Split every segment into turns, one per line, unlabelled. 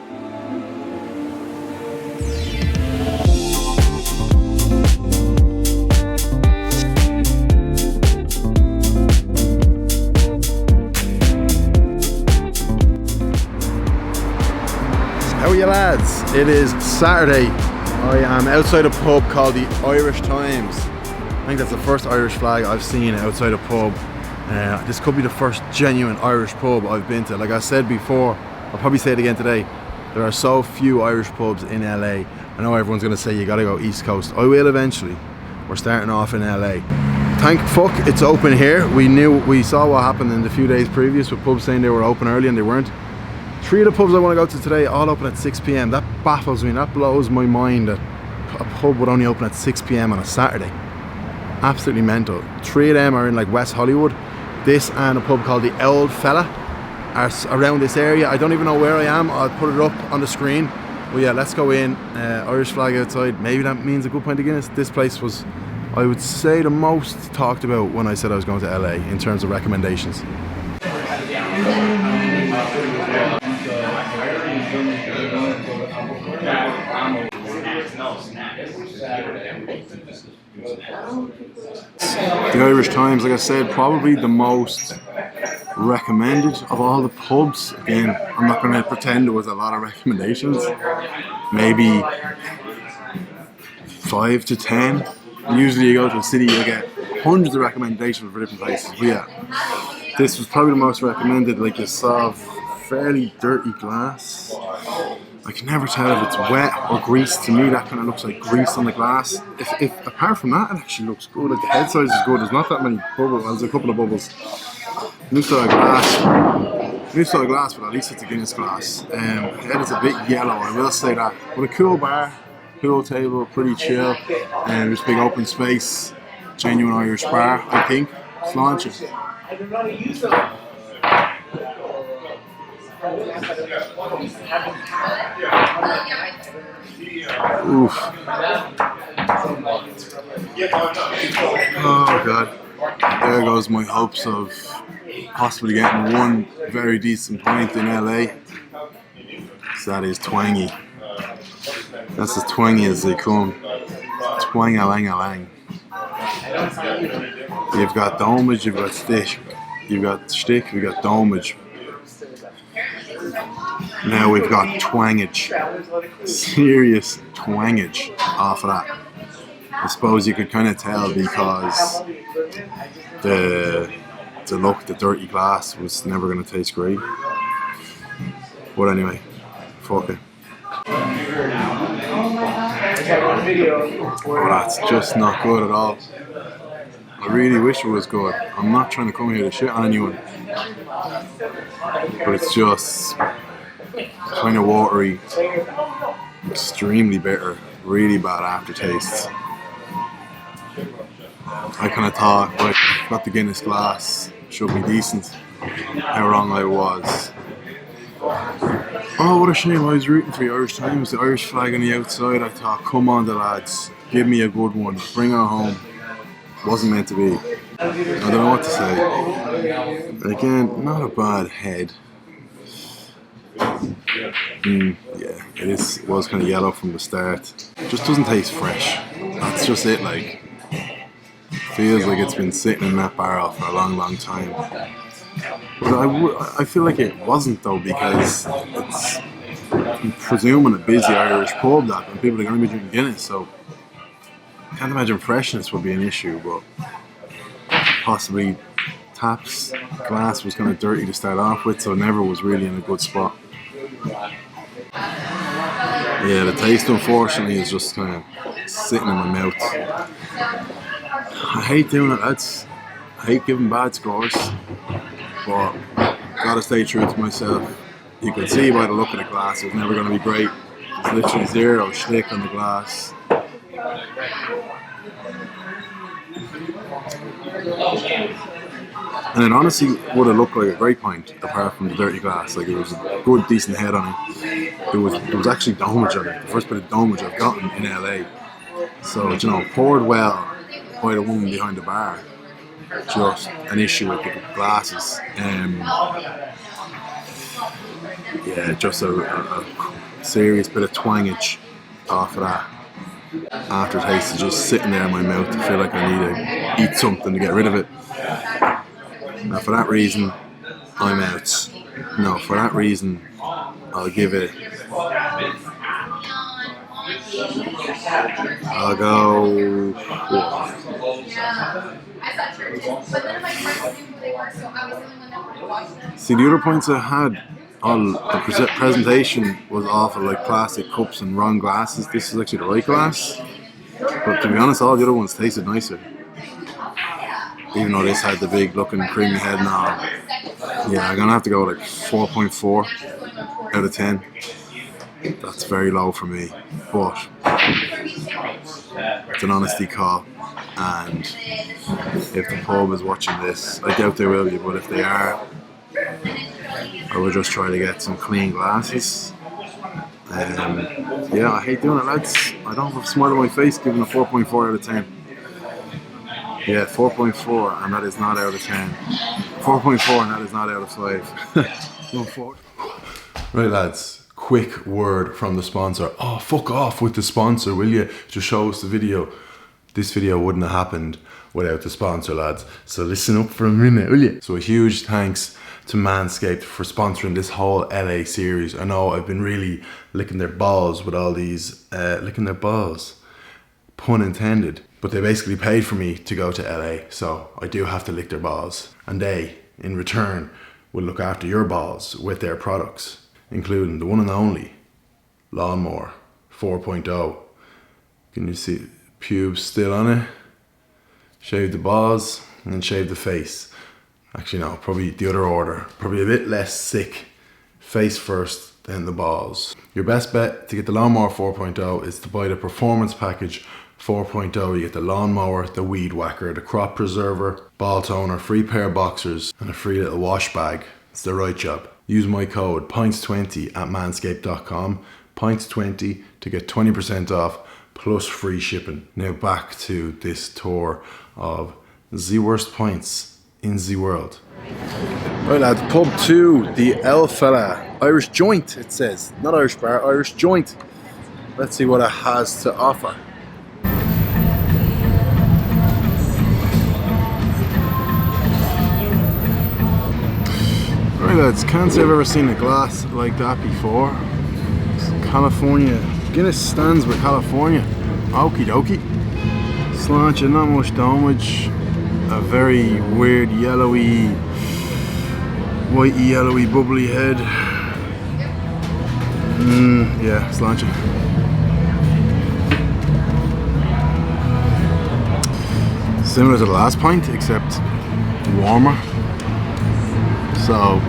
How are you lads? It is Saturday. I am outside a pub called the Irish Times. I think that's the first Irish flag I've seen outside a pub. This could be the first genuine Irish pub I've been to. Like I said before, I'll probably say it again today, there are so few Irish pubs in LA. I know everyone's going to say you gotta go East Coast. I will eventually. We're starting off in LA. Thank fuck it's open here. We saw what happened in the few days previous with pubs saying they were open early and they weren't. 3 of the pubs I want to go to today all open at 6 p.m. That baffles me, that blows my mind that a pub would only open at 6 p.m. on a Saturday. Absolutely mental. 3 of them are in like West Hollywood. This and a pub called the Old Fella are around this area. I don't even know where I am. I'll put it up on the screen. But yeah, let's go in. Irish flag outside. Maybe that means a good pint of Guinness. This place was, I would say, the most talked about when I said I was going to LA in terms of recommendations. The Irish Times, like I said, probably the most recommended of all the pubs. Again, I'm not going to pretend there was a lot of recommendations. Maybe 5 to 10. Usually you go to a city, you get hundreds of recommendations for different places. But yeah, this was probably the most recommended. Like, you saw fairly dirty glass. I can never tell if it's wet or grease. To me, that kind of looks like grease on the glass. If apart from that, it actually looks good. Like, the head size is good. There's not that many bubbles. Well, there's a couple of bubbles. New style glass, but at least it's a Guinness glass. Head is a bit yellow, I will say that. But a cool bar, cool table, pretty chill, and just big open space. Genuine Irish bar, I think. It's launching. Oof. Oh god. There goes my hopes of possibly getting one very decent pint in LA. So that is twangy. That's as twangy as they come. Twang-a-lang-a-lang. You've got domage, you've got stick. You've got stick, you've got domage. Now we've got twangage. Serious twangage off of that. I suppose you could kind of tell because the look, the dirty glass was never going to taste great. But anyway, fuck it. Oh, that's just not good at all. I really wish it was good. I'm not trying to come here to shit on anyone. But it's just kind of watery, extremely bitter, really bad aftertaste. I kind of thought, like, got the Guinness glass, should be decent. How wrong I was. Oh, what a shame. I was rooting for the Irish Times, the Irish flag on the outside. I thought, come on the lads, give me a good one, bring her home. Wasn't meant to be. I don't know what to say. But again, not a bad head. Yeah, it was kind of yellow from the start. Just doesn't taste fresh. That's just it. Like, feels like it's been sitting in that barrel for a long time. But I feel like it wasn't though, because it's, I'm presuming, a busy Irish pub that and people are going to be drinking Guinness, so I can't imagine freshness would be an issue, but possibly taps, glass was kind of dirty to start off with, so it never was really in a good spot. Yeah, the taste unfortunately is just kind of sitting in my mouth. I hate doing it, lads. I hate giving bad scores, but gotta stay true to myself. You can see by the look of the glass, it's never going to be great. It's literally zero shtick on the glass. And it honestly would have looked like a great pint, apart from the dirty glass. Like, it was a good, decent head on it. There was actually domage on it. The first bit of domage I've gotten in LA. So, you know, poured well by the woman behind the bar. Just an issue with the glasses. Yeah, just a serious bit of twangage off of that aftertaste is just sitting there in my mouth. I feel like I need to eat something to get rid of it. Now for that reason, I'm out. No, for that reason, I'll give it. I'll go. See, the other points I had on the presentation was awful, like plastic cups and wrong glasses. This is actually the right glass. But to be honest, all the other ones tasted nicer. Even though this had the big looking creamy head now. Yeah, I'm gonna have to go like 4.4 out of 10. That's very low for me, but it's an honesty call. And if the pub is watching this, I doubt they will be, but if they are, I will just try to get some clean glasses. Yeah, I hate doing it, lads. I don't have a smile on my face giving a 4.4 out of 10. Yeah, 4.4, and that is not out of 10. 4.4, and that is not out of 5. No 4. Right, lads. Quick word from the sponsor. Oh, fuck off with the sponsor, will you? Just show us the video. This video wouldn't have happened without the sponsor, lads. So listen up for a minute, will you? So a huge thanks to Manscaped for sponsoring this whole LA series. I know I've been really licking their balls with all these, licking their balls, pun intended. But they basically paid for me to go to LA, so I do have to lick their balls. And they, in return, will look after your balls with their products, including the one and only Lawnmower 4.0. Can you see pubes still on it? Shave the balls and then shave the face. Actually no, probably the other order. Probably a bit less sick. Face first, then the balls. Your best bet to get the Lawnmower 4.0 is to buy the Performance Package 4.0. You get the lawnmower, the weed whacker, the crop preserver, ball toner, free pair of boxers, and a free little wash bag. It's the right job. Use my code POINTS20 at manscape.com, POINTS20 to get 20% off plus free shipping. Now back to this tour of the worst points in the world. Right, lads, pub 2, the El Fella Irish Joint, it says. Not Irish Bar, Irish Joint. Let's see what it has to offer. Right, lads, can't say I've ever seen a glass like that before. It's California. Guinness stands with California. Okie dokie. Slancha, not much damage. A very weird yellowy, whitey yellowy bubbly head. Yeah, slancha. Similar to the last pint, except warmer. So,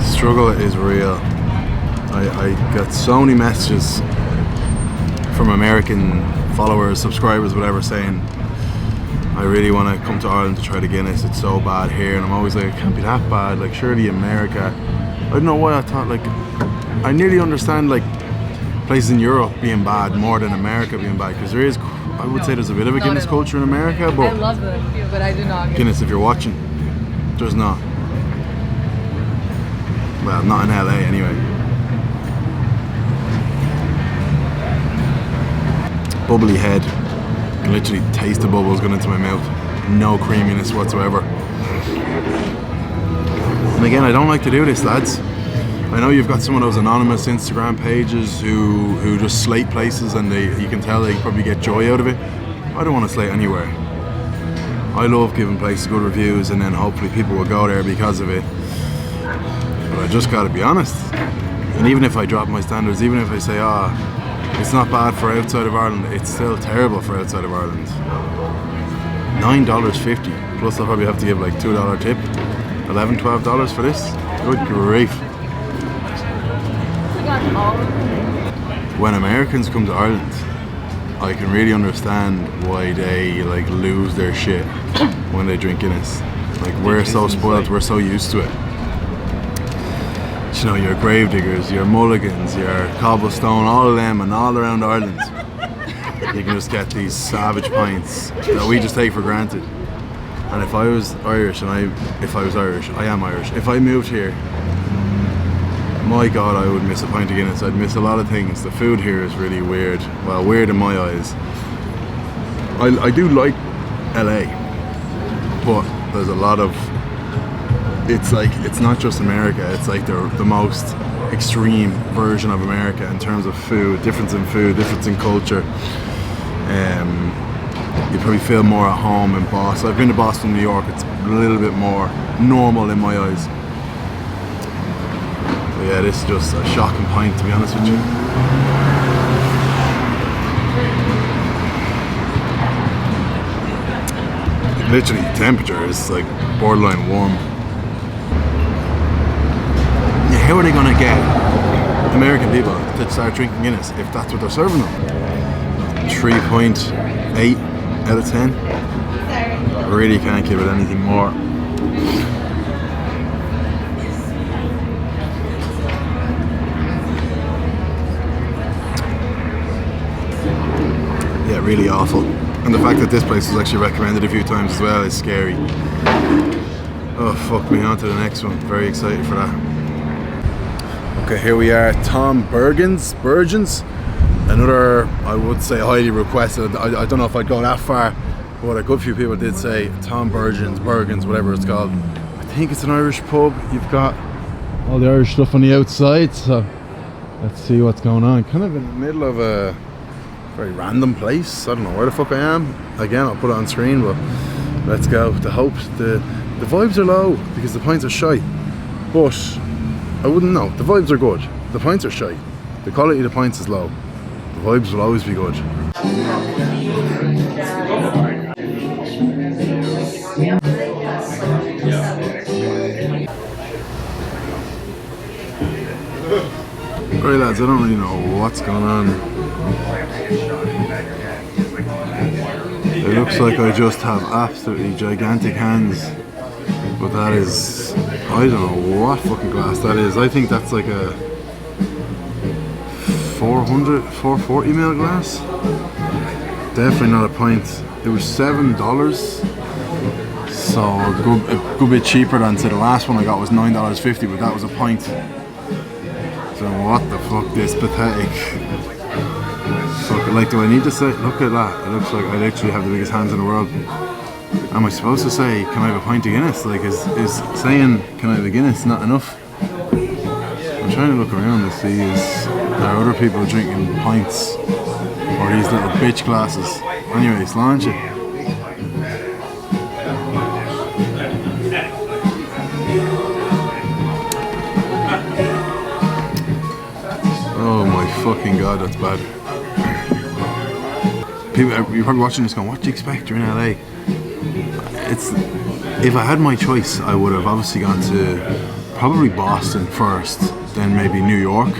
struggle is real. I got so many messages from American followers, subscribers, whatever, saying I really want to come to Ireland to try the Guinness. It's so bad here, and I'm always like, it can't be that bad. Like, surely America. I don't know why I thought, like, I nearly understand like places in Europe being bad more than America being bad, because there is, I would say there's a bit of a Guinness culture in America, but
I love them, but I do not.
Guinness, if you're watching, there's not. Well, not in LA anyway. Bubbly head. I can literally taste the bubbles going into my mouth. No creaminess whatsoever. And again, I don't like to do this, lads. I know you've got some of those anonymous Instagram pages who just slate places, and you can tell they probably get joy out of it. I don't want to slate anywhere. I love giving places good reviews, and then hopefully people will go there because of it. But I just gotta be honest. And even if I drop my standards, even if I say, it's not bad for outside of Ireland, it's still terrible for outside of Ireland. $9.50, plus I'll probably have to give like $2 tip. $11, $12 for this? Good grief. When Americans come to Ireland, I can really understand why they like lose their shit when they drink Guinness. Like, we're so spoiled, we're so used to it. You know, your gravediggers, your mulligans, your cobblestone, all of them, and all around Ireland, you can just get these savage pints that we just take for granted. And if I was Irish, I am Irish. If I moved here, my God, I would miss a pint of Guinness. I'd miss a lot of things. The food here is really weird. Well, weird in my eyes. I do like LA, but there's a lot of, it's like, it's not just America, it's like the most extreme version of America in terms of food, difference in culture. You probably feel more at home in Boston. I've been to Boston, New York, it's a little bit more normal in my eyes. But yeah, this is just a shocking pint, to be honest with you. Literally, the temperature is like borderline warm. Yeah, how are they gonna get American people to start drinking Guinness if that's what they're serving them? 3.8 out of 10. I really can't give it anything more. Yeah, really awful. And the fact that this place was actually recommended a few times as well is scary. Oh fuck me, on to the next one. Very excited for that. Okay, here we are, Tombergens. Another, I would say, highly requested. I don't know if I'd go that far, but a good few people did say Bergens, whatever it's called. I think it's an Irish pub. You've got all the Irish stuff on the outside, so let's see what's going on. Kind of in the middle of a very random place. I don't know where the fuck I am. Again, I'll put it on screen, but let's go. The vibes are low because the pints are shite, but I wouldn't know. The vibes are good. The pints are shite. The quality of the pints is low. The vibes will always be good. Right lads, I don't really know what's going on. It looks like I just have absolutely gigantic hands, but that is, I don't know what fucking glass that is. I think that's like a 440 ml glass. Definitely not a pint. It was $7, so a good bit cheaper than, say, the last one I got was $9.50, but that was a pint. So what the fuck, this pathetic. Fuck, like, do I need to say, look at that, it looks like I literally have the biggest hands in the world. Am I supposed to say, can I have a pint of Guinness? Like, is saying, can I have a Guinness not enough? I'm trying to look around to see, are other people drinking pints or these little bitch glasses? Anyway, sláinte it. Oh my fucking god, that's bad. People, you're probably watching this going, what do you expect? You're in LA. If I had my choice, I would have obviously gone to probably Boston first, then maybe New York.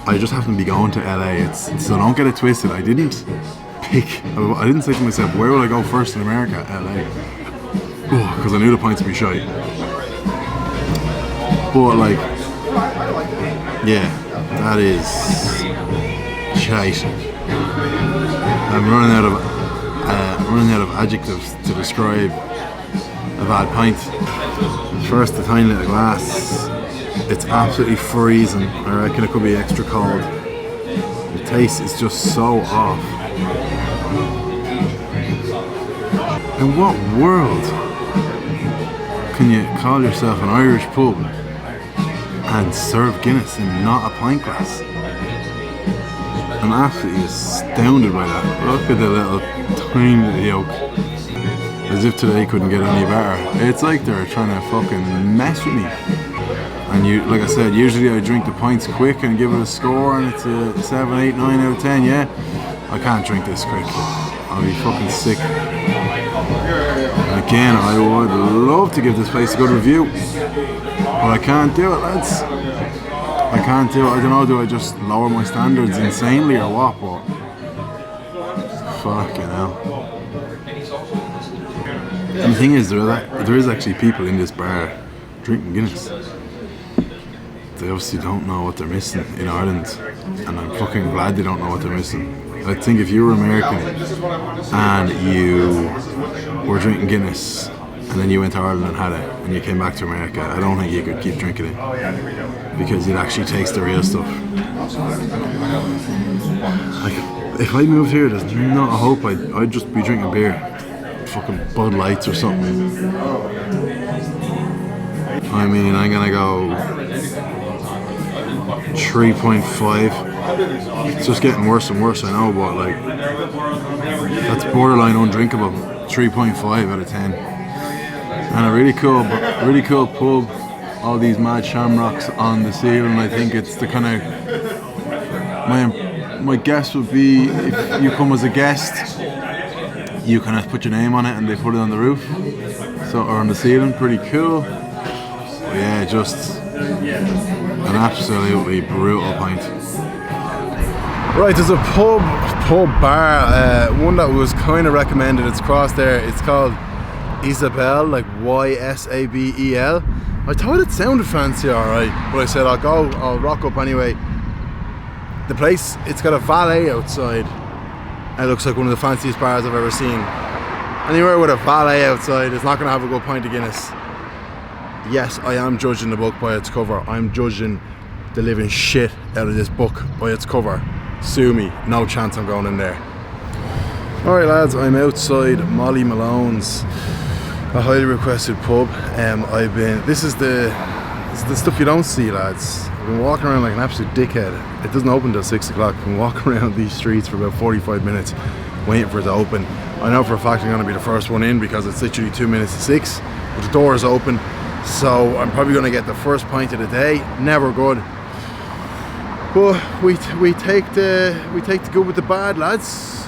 I just happen to be going to LA. So don't get it twisted. I didn't say to myself, where will I go first in America? LA. Because I knew the pints would be shite. But like, yeah, that is shite. I'm running out of adjectives to describe a bad pint. First, a tiny little glass. It's absolutely freezing. I reckon it could be extra cold. The taste is just so off. In what world can you call yourself an Irish pub and serve Guinness in not a pint glass? I'm absolutely astounded by that. Look at the little tiny little yolk. As if today couldn't get any better. It's like they're trying to fucking mess with me. And like I said, usually I drink the pints quick and give it a score, and it's a 7, 8, 9 out of 10. Yeah, I can't drink this quick. I'll be fucking sick. Again, I would love to give this place a good review, but I can't do it, lads. I can't do it. I don't know, do I just lower my standards insanely or what? But fucking hell. And the thing is, there is actually people in this bar drinking Guinness. They obviously don't know what they're missing in Ireland, and I'm fucking glad they don't know what they're missing. I think if you were American and you were drinking Guinness and then you went to Ireland and had it and you came back to America, I don't think you could keep drinking it because you'd actually taste the real stuff. Like, if I moved here, there's not a hope I'd just be drinking beer. Fucking Bud Lights or something. I mean, I'm gonna go 3.5. It's just getting worse and worse, I know, but like, that's borderline undrinkable. 3.5 out of 10. And a really cool pub. All these mad shamrocks on the ceiling. I think it's the kind of, my guess would be if you come as a guest, you kind of put your name on it and they put it on the roof, so, or on the ceiling. Pretty cool. But yeah, just an absolutely brutal pint. Right, there's a pub bar, one that was kind of recommended. It's across there. It's called Isabel, like Ysabel. I thought it sounded fancy, alright, but I said I'll rock up anyway. The place, it's got a valet outside. It looks like one of the fanciest bars I've ever seen. Anywhere with a valet outside is not going to have a good pint of Guinness. Yes, I am judging the book by its cover. I'm judging the living shit out of this book by its cover. Sue me, no chance I'm going in there. Alright lads, I'm outside Malones, a highly requested pub. This is the stuff you don't see, lads. I've been walking around like an absolute dickhead. It doesn't open till 6 o'clock. I've been walking around these streets for about 45 minutes waiting for it to open. I know for a fact I'm going to be the first one in because it's literally 2 minutes to 6, but the door is open, so I'm probably going to get the first pint of the day. Never good, but we take the good with the bad, lads.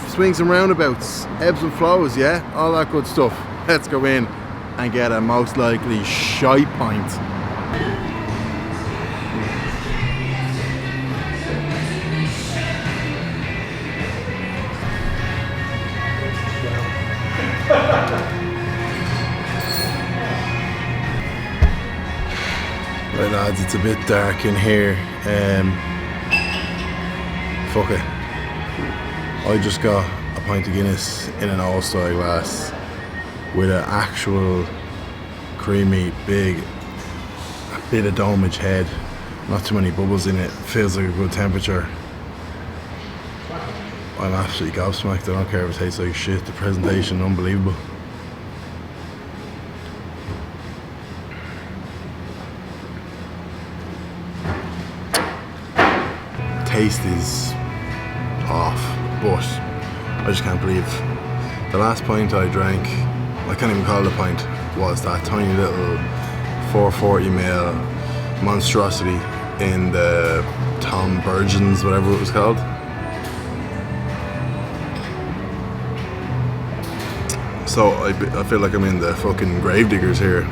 Swings and roundabouts, ebbs and flows, yeah, all that good stuff. Let's go in and get a most likely shite pint. Right lads, it's a bit dark in here. Fuck it. I just got a pint of Guinness in an all-style glass with an actual creamy, big, a bit of domage head. Not too many bubbles in it. Feels like a good temperature. I'm absolutely gobsmacked. I don't care if it tastes like shit. The presentation, unbelievable. Taste is off, but I just can't believe the last pint I drank, I can't even call it a pint, was that tiny little 440ml monstrosity in the Tombergens, whatever it was called. So I feel like I'm in the fucking Gravediggers here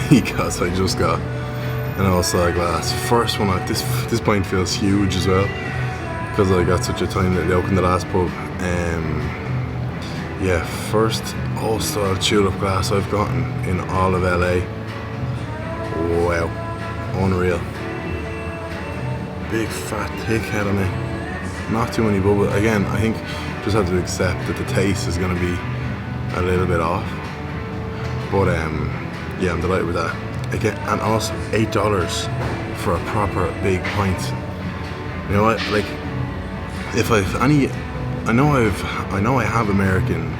because I just got an all-style glass. First one, this pint feels huge as well because I got such a tiny little yoke in the last pub. Yeah, first all-style tulip glass I've gotten in all of LA. Wow, unreal. Big fat thick head on it. Not too many bubbles. Again, I think just have to accept that the taste is going to be a little bit off. But yeah, I'm delighted with that. Again, and also $8 for a proper big pint. You know what? Like, if I've any, I know I have American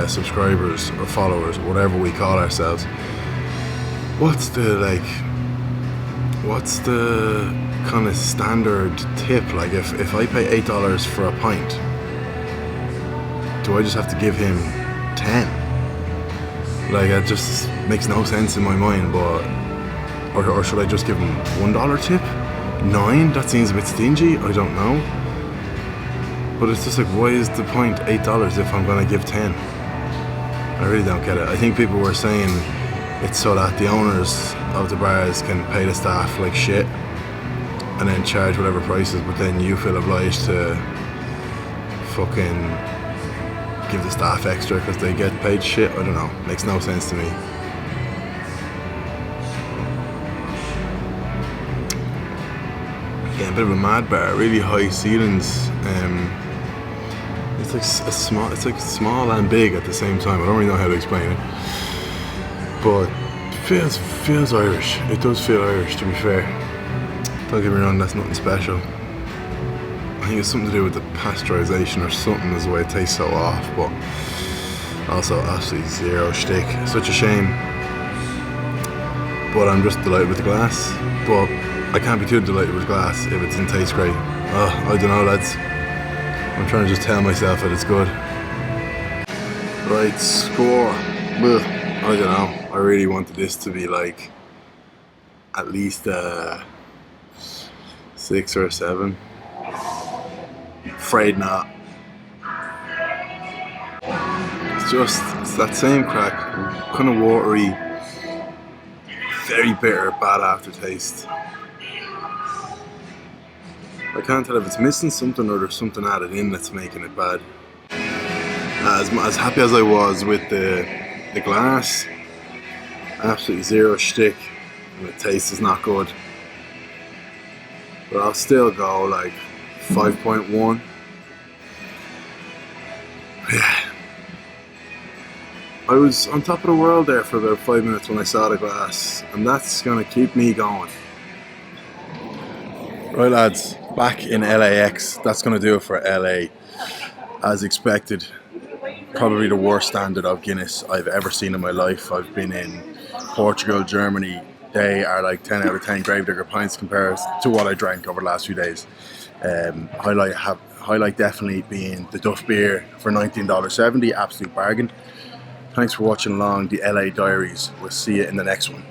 subscribers or followers, whatever we call ourselves. What's the kind of standard tip? Like, if I pay $8 for a pint, do I just have to give him 10? Like, that just makes no sense in my mind. But or should I just give him $1 tip? 9? That seems a bit stingy. I don't know. But it's just like, why is the point $8 if I'm gonna give 10? I really don't get it. I think people were saying it's so that the owners of the bars can pay the staff like shit and then charge whatever prices, but then you feel obliged to fucking give the staff extra because they get paid shit. I don't know. Makes no sense to me. Yeah, a bit of a mad bar, really high ceilings. It's like small and big at the same time. I don't really know how to explain it, but it feels Irish. It does feel Irish, to be fair. Don't get me wrong, that's nothing special. I think it's something to do with the pasteurisation or something, is the way it tastes so off, but also absolutely zero shtick. Such a shame. But I'm just delighted with the glass. But I can't be too delighted with glass if it doesn't taste great. I don't know, lads. I'm trying to just tell myself that it's good. Right, score. Ugh, I don't know. I really wanted this to be like at least 6 or 7. Afraid not. It's that same crack, kind of watery, very bitter, bad aftertaste. I can't tell if it's missing something or there's something added in that's making it bad. As happy as I was with the glass, absolutely zero shtick, and the taste is not good. But I'll still go like 5.1. Yeah. I was on top of the world there for about 5 minutes when I saw the glass, and that's gonna keep me going. Right, lads, back in LAX. That's gonna do it for LA. As expected, probably the worst standard of Guinness I've ever seen in my life. I've been in Portugal, Germany. They are like 10 out of 10 Gravedigger pints compared to what I drank over the last few days. Highlight definitely being the Duff beer for $19.70, absolute bargain. Thanks for watching along the LA Diaries. We'll see you in the next one.